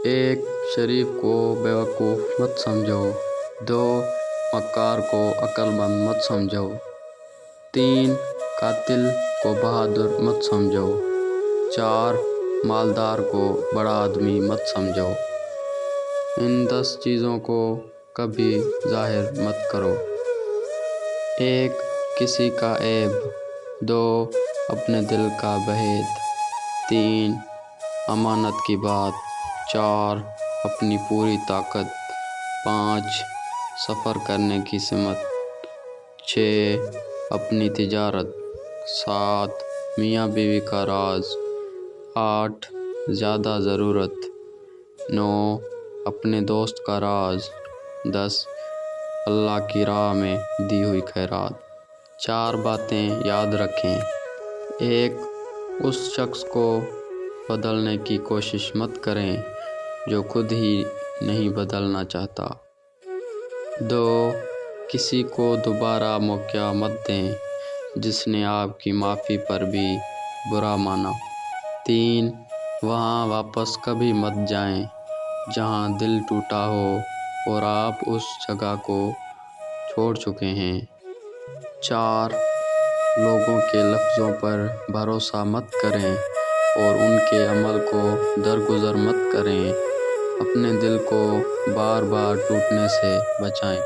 1. شریف کو بیوقوف مت سمجھو. 2. مکار کو عقل مند مت سمجھو. 3. قاتل کو بہادر مت سمجھو. 4. مالدار کو بڑا آدمی مت سمجھو. ان 10 چیزوں کو کبھی ظاہر مت کرو. 1. کسی کا عیب. 2. اپنے دل کا بھید. 3. امانت کی بات. 4. اپنی پوری طاقت. 5. سفر کرنے کی سمت. 6. اپنی تجارت. 7. میاں بیوی کا راز. 8. زیادہ ضرورت. 9. اپنے دوست کا راز. 10. اللہ کی راہ میں دی ہوئی خیرات. 4 باتیں یاد رکھیں. 1. اس شخص کو بدلنے کی کوشش مت کریں جو خود ہی نہیں بدلنا چاہتا. 2. کسی کو دوبارہ موقع مت دیں جس نے آپ کی معافی پر بھی برا مانا. 3. وہاں واپس کبھی مت جائیں جہاں دل ٹوٹا ہو اور آپ اس جگہ کو چھوڑ چکے ہیں. 4. لوگوں کے لفظوں پر بھروسہ مت کریں اور ان کے عمل کو درگزر مت کریں. اپنے دل کو بار بار ٹوٹنے سے بچائیں.